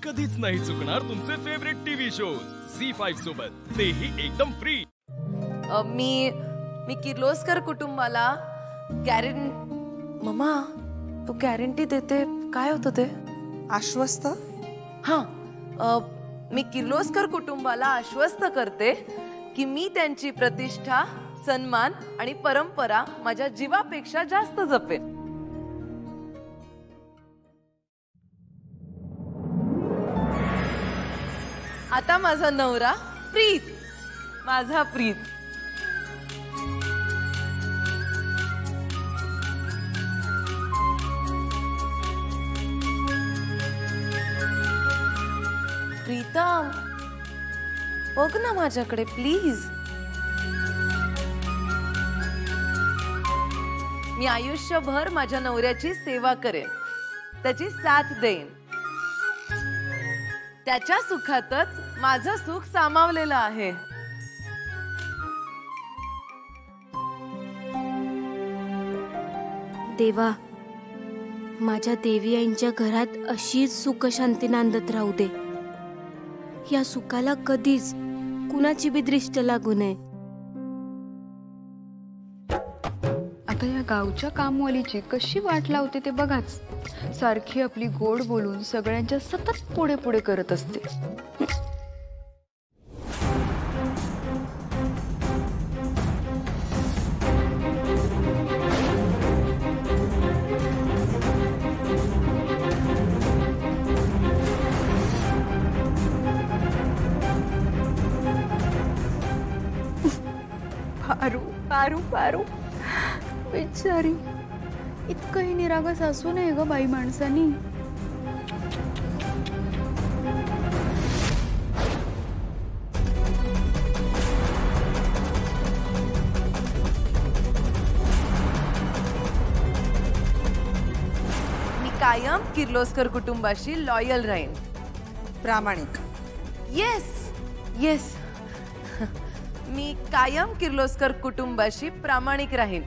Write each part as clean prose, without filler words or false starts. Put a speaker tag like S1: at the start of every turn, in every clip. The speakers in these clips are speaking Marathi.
S1: कधीच नाही चुकणार तुमचे फेवरेट टीव्ही शोज झी5 सोबत, तेही एकदम फ्री।
S2: मी किर्लोस्कर कुटुंबाला मम्मा तू गॅरंटी देते, काय होतं ते?
S3: आश्वस्त?
S2: हां, मी किर्लोस्कर कुटुंबाला आश्वस्त करते की मी त्यांची प्रतिष्ठा, सन्मान आणि परंपरा माझ्या जीवापेक्षा जास्त जपेन। आता माझा नवरा प्रीत, माझा प्रीत। प्रीतम, बघ ना माझ्याकडे प्लीज। मी आयुष्यभर माझ्या नवऱ्याची सेवा करेन, त्याची साथ देईन। त्याच्या सुखातच माझं सुख सामावलेलं आहे।
S4: देवा, माझ्या देवी आईंच्या घरात अशीच सुख शांती नांदत राहू दे। या सुखाला कधीच कुणाची बी दृष्ट लागू नये।
S5: आता या गावच्या कामवालीची कशी वाट लावते ते बघाच। सारखी आपली गोड बोलून सगळ्यांच्या सतत पुढे पुढे करत असते। पारू पारू पारू बिचारी, इतकंही निरागस असू नये ग बाई माणसानी।
S2: मी कायम किर्लोस्कर कुटुंबाशी लॉयल राहीन।
S3: प्रामाणिक?
S2: येस येस, मी कायम किर्लोस्कर कुटुंबाशी प्रामाणिक राहीन।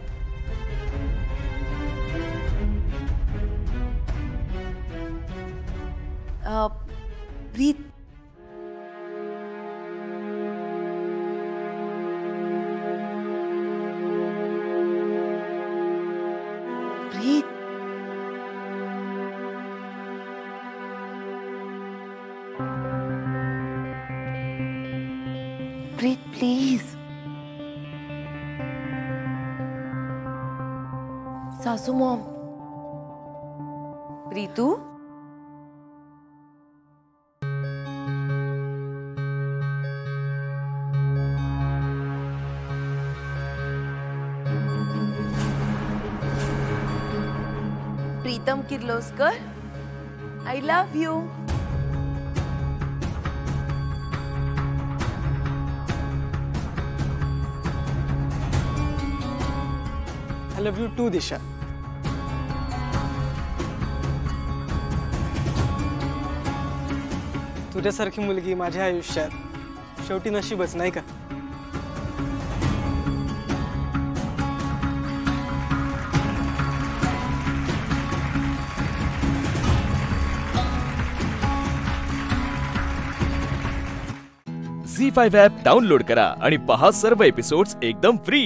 S2: प्रीत, प्रीत, प्रीत प्लीज। सासू Maugham, Pritu, Pritam Kirloskar, I love you.
S6: I love you too, दिशा। तुझ्यासारखी मुलगी माझ्या आयुष्यात शेवटी नशीबच, नाही का?
S1: झी5 ॲप डाउनलोड करा आणि पहा सर्व एपिसोड्स एकदम फ्री।